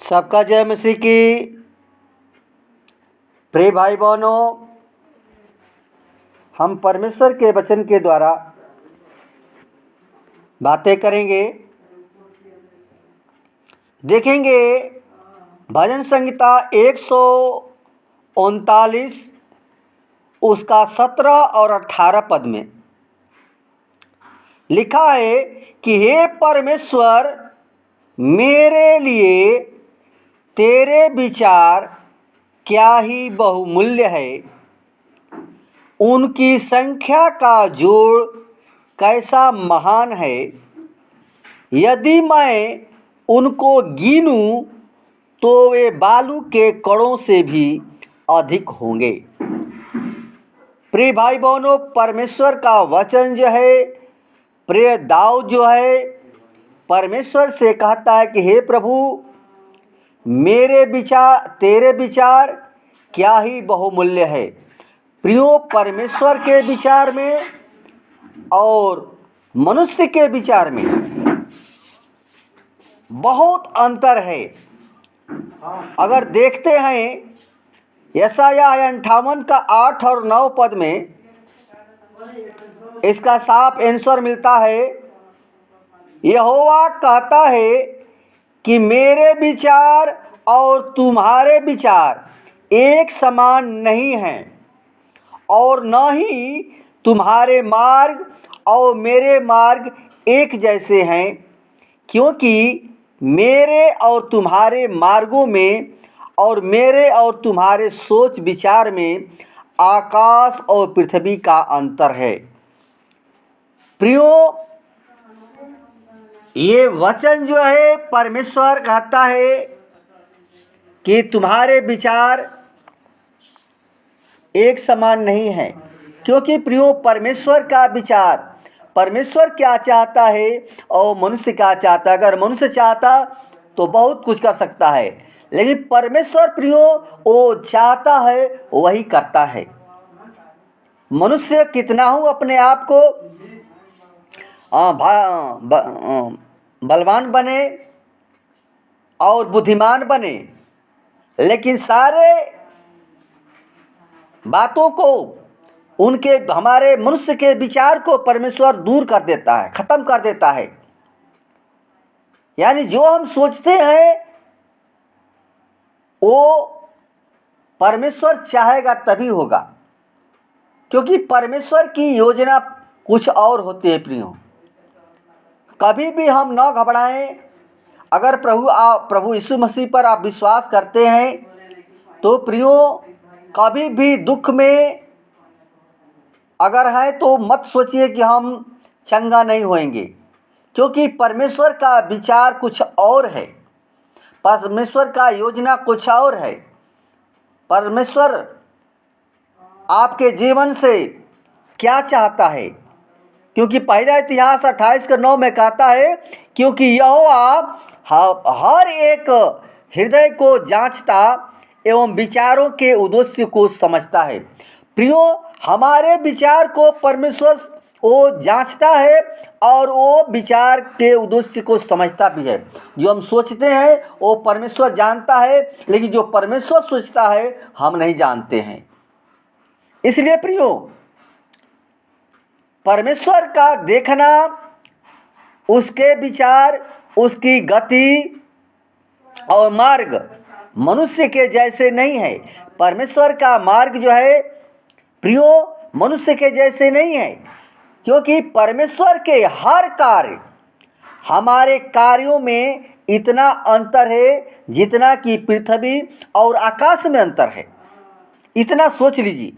सबका जय मसीह की। प्रिय भाई बहनों, हम परमेश्वर के वचन के द्वारा बातें करेंगे, देखेंगे भजन संहिता 139 उसका 17 और 18 पद में लिखा है कि हे परमेश्वर, मेरे लिए तेरे विचार क्या ही बहुमूल्य है, उनकी संख्या का जोड़ कैसा महान है। यदि मैं उनको गिनूं तो वे बालू के कणों से भी अधिक होंगे। प्रिय भाई बहनों, परमेश्वर का वचन जो है, प्रिय दाऊद जो है परमेश्वर से कहता है कि हे प्रभु, मेरे विचार तेरे विचार क्या ही बहुमूल्य है। प्रियो, परमेश्वर के विचार में और मनुष्य के विचार में बहुत अंतर है। अगर देखते हैं यशायाह 58 का 8 और 9 पद में इसका साफ आंसर मिलता है। यहोवा कहता है कि मेरे विचार और तुम्हारे विचार एक समान नहीं हैं, और न ही तुम्हारे मार्ग और मेरे मार्ग एक जैसे हैं, क्योंकि मेरे और तुम्हारे मार्गों में और मेरे और तुम्हारे सोच विचार में आकाश और पृथ्वी का अंतर है। प्रियो, ये वचन जो है परमेश्वर कहता है कि तुम्हारे विचार एक समान नहीं है, क्योंकि प्रियो परमेश्वर का विचार, परमेश्वर क्या चाहता है और मनुष्य क्या चाहता है। अगर मनुष्य चाहता तो बहुत कुछ कर सकता है, लेकिन परमेश्वर प्रियो वो चाहता है वही करता है। मनुष्य कितना हूँ अपने आप को बलवान बने और बुद्धिमान बने, लेकिन सारे बातों को, उनके हमारे मनुष्य के विचार को परमेश्वर दूर कर देता है, खत्म कर देता है। यानी जो हम सोचते हैं वो परमेश्वर चाहेगा तभी होगा, क्योंकि परमेश्वर की योजना कुछ और होती है। प्रियो, कभी भी हम न घबराएं। अगर प्रभु यीशु मसीह पर आप विश्वास करते हैं तो प्रियो कभी भी दुख में अगर है तो मत सोचिए कि हम चंगा नहीं होएंगे, क्योंकि परमेश्वर का विचार कुछ और है, परमेश्वर का योजना कुछ और है। परमेश्वर आपके जीवन से क्या चाहता है, क्योंकि पहला इतिहास 28:9 में कहता है, क्योंकि यहोवा हर एक हृदय को जांचता एवं विचारों के उद्देश्य को समझता है। प्रियो, हमारे विचार को परमेश्वर वो जांचता है और वो विचार के उद्देश्य को समझता भी है। जो हम सोचते हैं वो परमेश्वर जानता है, लेकिन जो परमेश्वर सोचता है हम नहीं जानते हैं। इसलिए प्रियो, परमेश्वर का देखना, उसके विचार, उसकी गति और मार्ग मनुष्य के जैसे नहीं है। परमेश्वर का मार्ग जो है प्रियो मनुष्य के जैसे नहीं है, क्योंकि परमेश्वर के हर कार्य हमारे कार्यों में इतना अंतर है जितना कि पृथ्वी और आकाश में अंतर है। इतना सोच लीजिए।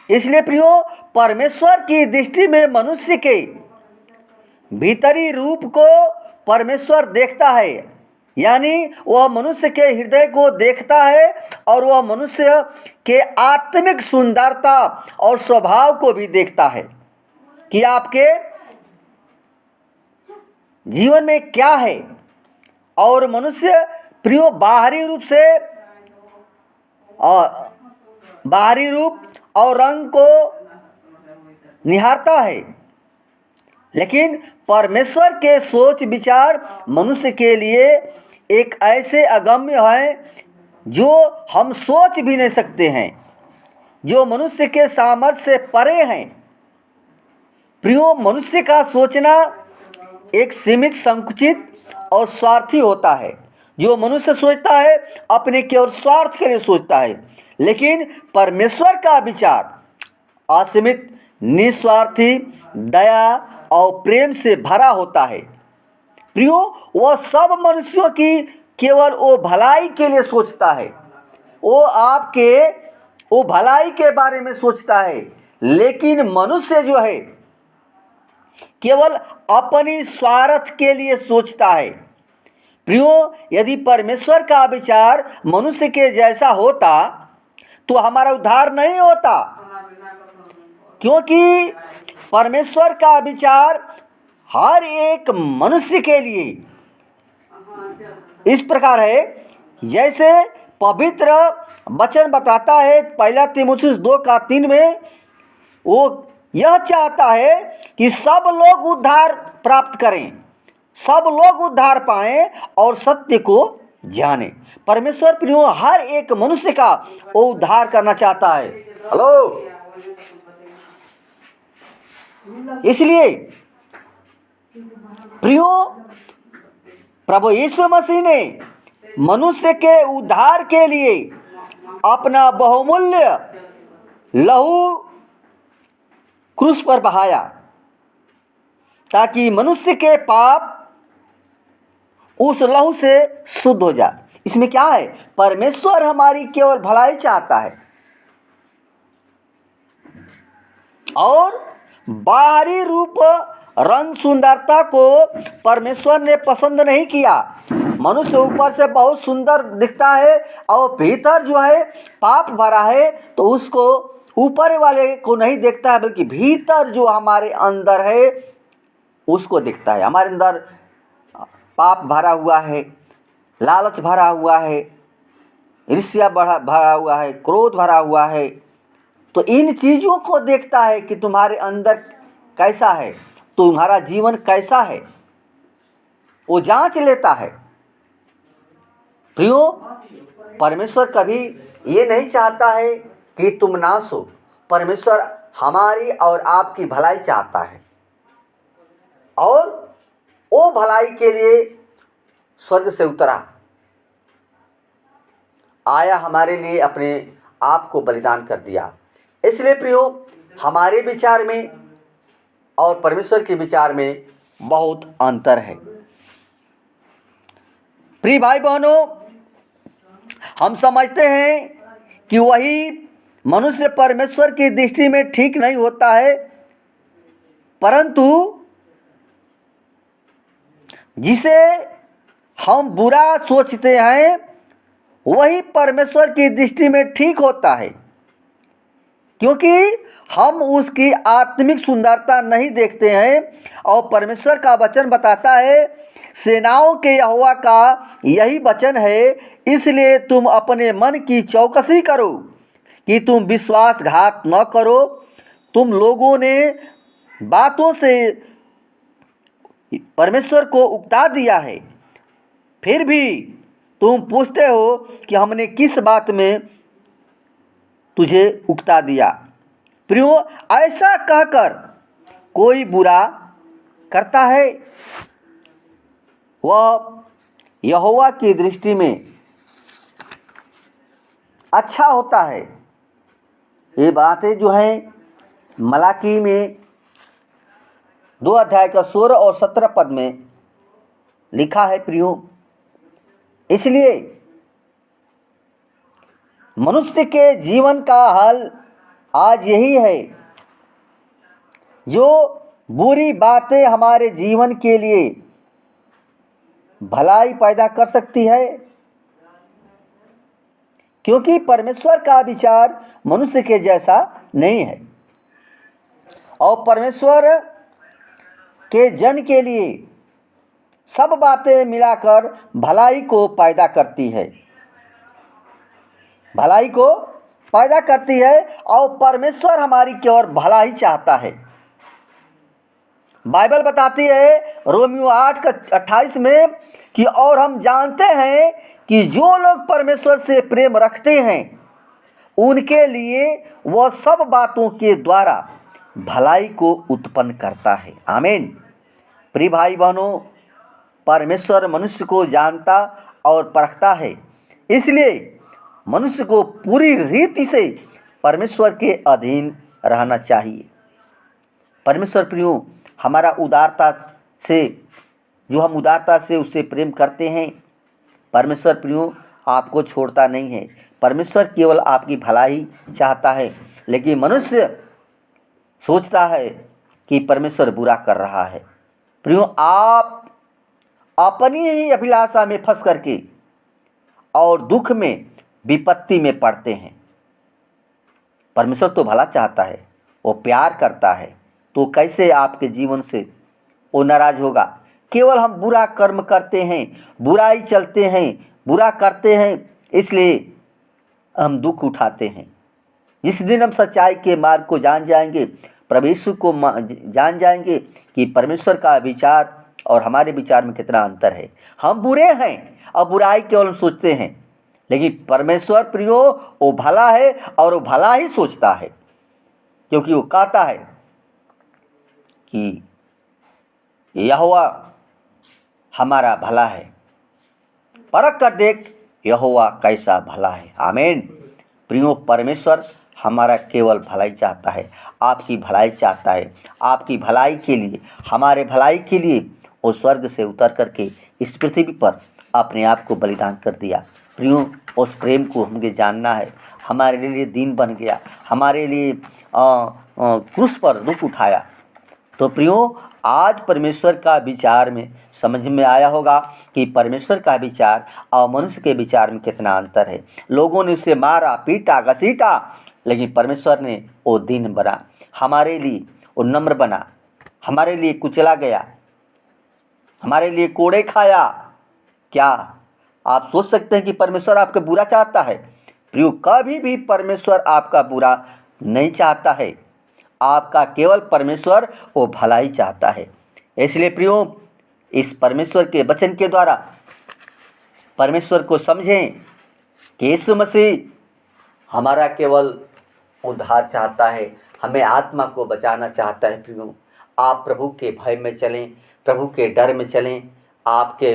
इसलिए प्रियो, परमेश्वर की दृष्टि में मनुष्य के भीतरी रूप को परमेश्वर देखता है, यानी वह मनुष्य के हृदय को देखता है और वह मनुष्य के आत्मिक सुंदरता और स्वभाव को भी देखता है कि आपके जीवन में क्या है। और मनुष्य प्रियो बाहरी रूप और रंग को निहारता है, लेकिन परमेश्वर के सोच विचार मनुष्य के लिए एक ऐसे अगम्य हैं जो हम सोच भी नहीं सकते हैं, जो मनुष्य के सामर्थ्य से परे हैं। प्रियो, मनुष्य का सोचना एक सीमित, संकुचित और स्वार्थी होता है। जो मनुष्य सोचता है अपने केवल स्वार्थ के लिए सोचता है, लेकिन परमेश्वर का विचार असीमित, निस्वार्थी, दया और प्रेम से भरा होता है। प्रियो, वह सब मनुष्यों की केवल वो भलाई के लिए सोचता है। वो भलाई के बारे में सोचता है, लेकिन मनुष्य जो है केवल अपनी स्वार्थ के लिए सोचता है। प्रियो, यदि परमेश्वर का विचार मनुष्य के जैसा होता तो हमारा उद्धार नहीं होता, क्योंकि परमेश्वर का विचार हर एक मनुष्य के लिए इस प्रकार है, जैसे पवित्र वचन बताता है 1 तीमुथियुस 2:3 में, वो यह चाहता है कि सब लोग उद्धार प्राप्त करें, सब लोग उद्धार पाएं और सत्य को जाने। परमेश्वर प्रियो हर एक मनुष्य का वो उद्धार करना चाहता है। हेलो, इसलिए प्रियो प्रभु यीशु मसीह ने मनुष्य के उद्धार के लिए अपना बहुमूल्य लहू क्रूस पर बहाया, ताकि मनुष्य के पाप उस लहू से शुद्ध हो जाए। इसमें क्या है? परमेश्वर हमारी केवल भलाई चाहता है और बाहरी रूप, रंग, सुंदरता को परमेश्वर ने पसंद नहीं किया। मनुष्य ऊपर से बहुत सुंदर दिखता है और भीतर जो है पाप भरा है, तो उसको ऊपर वाले को नहीं देखता है, बल्कि भीतर जो हमारे अंदर है उसको देखता है। हमारे अंदर पाप भरा हुआ है, लालच भरा हुआ है, ईर्ष्या भरा हुआ है, क्रोध भरा हुआ है, तो इन चीज़ों को देखता है कि तुम्हारे अंदर कैसा है, तुम्हारा जीवन कैसा है, वो जांच लेता है। प्रियो, परमेश्वर कभी ये नहीं चाहता है कि तुम नाश हो। परमेश्वर हमारी और आपकी भलाई चाहता है और वो भलाई के लिए स्वर्ग से उतरा, आया, हमारे लिए अपने आप को बलिदान कर दिया। इसलिए प्रियो, हमारे विचार में और परमेश्वर के विचार में बहुत अंतर है। प्रिय भाई बहनों, हम समझते हैं कि वही मनुष्य परमेश्वर की दृष्टि में ठीक नहीं होता है, परंतु जिसे हम बुरा सोचते हैं वही परमेश्वर की दृष्टि में ठीक होता है, क्योंकि हम उसकी आत्मिक सुंदरता नहीं देखते हैं। और परमेश्वर का वचन बताता है, सेनाओं के यहोवा का यही वचन है, इसलिए तुम अपने मन की चौकसी करो कि तुम विश्वासघात न करो। तुम लोगों ने बातों से परमेश्वर को उकता दिया है, फिर भी तुम पूछते हो कि हमने किस बात में तुझे उकता दिया। प्रियो, ऐसा कहकर कोई बुरा करता है वह यहोवा की दृष्टि में अच्छा होता है। ये बातें जो हैं मलाकी में 2 अध्याय का 16 और 17 पद में लिखा है। प्रियो, इसलिए मनुष्य के जीवन का हल आज यही है। जो बुरी बातें हमारे जीवन के लिए भलाई पैदा कर सकती है, क्योंकि परमेश्वर का विचार मनुष्य के जैसा नहीं है और परमेश्वर के जन के लिए सब बातें मिलाकर भलाई को पैदा करती है, भलाई को पैदा करती है और परमेश्वर हमारी केवल भलाई चाहता है। बाइबल बताती है रोमियो 8:28 में कि और हम जानते हैं कि जो लोग परमेश्वर से प्रेम रखते हैं उनके लिए वह सब बातों के द्वारा भलाई को उत्पन्न करता है। आमीन। प्रिय भाई बहनों, परमेश्वर मनुष्य को जानता और परखता है, इसलिए मनुष्य को पूरी रीति से परमेश्वर के अधीन रहना चाहिए। परमेश्वर प्रियो, हमारा उदारता से जो हम उदारता से उससे प्रेम करते हैं, परमेश्वर प्रियो आपको छोड़ता नहीं है। परमेश्वर केवल आपकी भलाई चाहता है, लेकिन मनुष्य सोचता है कि परमेश्वर बुरा कर रहा है। प्रियो, आप अपनी ही अभिलाषा में फंस करके और दुख में विपत्ति में पड़ते हैं। परमेश्वर तो भला चाहता है, वो प्यार करता है, तो कैसे आपके जीवन से वो नाराज होगा? केवल हम बुरा कर्म करते हैं, बुराई चलते हैं, बुरा करते हैं, इसलिए हम दुख उठाते हैं। जिस दिन हम सच्चाई के मार्ग को जान जाएंगे, प्रभु यीशु को जान जाएंगे कि परमेश्वर का विचार और हमारे विचार में कितना अंतर है। हम बुरे हैं और बुराई केवल हम सोचते हैं, लेकिन परमेश्वर प्रियो वो भला है और वो भला ही सोचता है, क्योंकि वो कहता है कि यहोवा हमारा भला है, परख कर देख यहोवा कैसा भला है। आमीन। प्रियो, परमेश्वर हमारा केवल भलाई चाहता है, आपकी भलाई चाहता है। आपकी भलाई के लिए, हमारे भलाई के लिए वो स्वर्ग से उतर करके इस पृथ्वी पर अपने आप को बलिदान कर दिया। प्रियो, उस प्रेम को हमें जानना है। हमारे लिए दीन बन गया, हमारे लिए क्रूस पर दुख उठाया। तो प्रियो, आज परमेश्वर का विचार में समझ में आया होगा कि परमेश्वर का विचार और मनुष्य के विचार में कितना अंतर है। लोगों ने उसे मारा, पीटा, घसीटा, लेकिन परमेश्वर ने वो दीन बना, हमारे लिए वो नम्र बना, हमारे लिए कुचला गया, हमारे लिए कोड़े खाया। क्या आप सोच सकते हैं कि परमेश्वर आपका बुरा चाहता है? प्रियो, कभी भी परमेश्वर आपका बुरा नहीं चाहता है। आपका केवल परमेश्वर वो भलाई चाहता है। इसलिए प्रियो, इस परमेश्वर के वचन के द्वारा परमेश्वर को समझें कि यीशु मसीह हमारा केवल उद्धार चाहता है, हमें आत्मा को बचाना चाहता है। प्रियो, आप प्रभु के भय में चलें, प्रभु के डर में चलें। आपके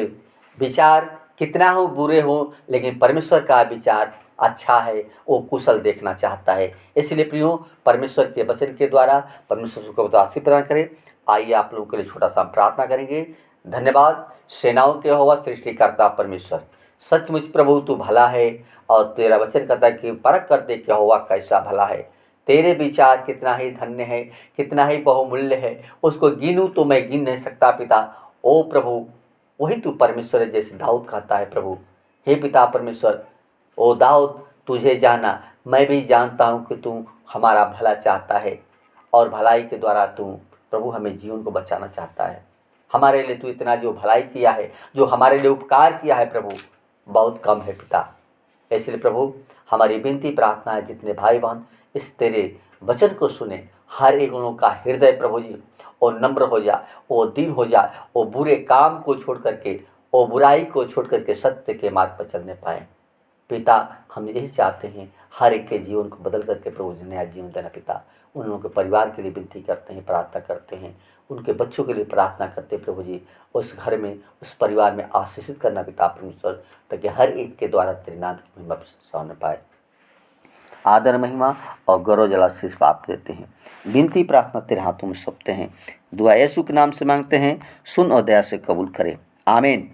विचार कितना हो बुरे हो, लेकिन परमेश्वर का विचार अच्छा है, वो कुशल देखना चाहता है। इसलिए प्रियो, परमेश्वर के वचन के द्वारा परमेश्वर को आशीष प्रदान करें। आइए आप लोगों के लिए छोटा सा प्रार्थना करेंगे। धन्यवाद सेनाओं के यहोवा सृष्टिकर्ता परमेश्वर, सचमुच प्रभु तू भला है और तेरा वचन कहता है कि परख कर देख यहोवा कैसा भला है। तेरे विचार कितना ही धन्य है, कितना ही बहुमूल्य है, उसको गिनूं तो मैं गिन नहीं सकता पिता। ओ प्रभु, वही तू परमेश्वर है, जैसे दाऊद कहता है प्रभु। हे पिता परमेश्वर, ओ दाऊद, तुझे जाना, मैं भी जानता हूँ कि तू हमारा भला चाहता है और भलाई के द्वारा तू प्रभु हमें जीवन को बचाना चाहता है। हमारे लिए तू इतना जो भलाई किया है, जो हमारे लिए उपकार किया है प्रभु, बहुत कम है पिता। इसलिए प्रभु, हमारी विनती प्रार्थना है, जितने भाई बहन इस तेरे वचन को सुने, हर एक उनों का हृदय प्रभु जी वो नम्र हो जा, वो दीन हो जा, वो बुरे काम को छोड़ करके, वो बुराई को छोड़ करके सत्य के मार्ग पर चलने पाए। पिता, हम यही चाहते हैं, हर एक के जीवन को बदल करके प्रभु जी नया जीवन देना। पिता, उन लोगों के परिवार के लिए विनती करते हैं, प्रार्थना करते हैं, उनके बच्चों के लिए प्रार्थना करते हैं प्रभु जी, उस घर में, उस परिवार में आशीषित करना पिता परमेश्वर, ताकि हर एक के द्वारा तेरे नाम की महिमा प्रशंसा होने पाए। आदर, महिमा और गौरव जलाशीष आप देते हैं। विनती प्रार्थना तेरे हाथों में सौंपते हैं। दुआ यीशु के नाम से मांगते हैं, सुन और दया से कबूल करें। आमीन।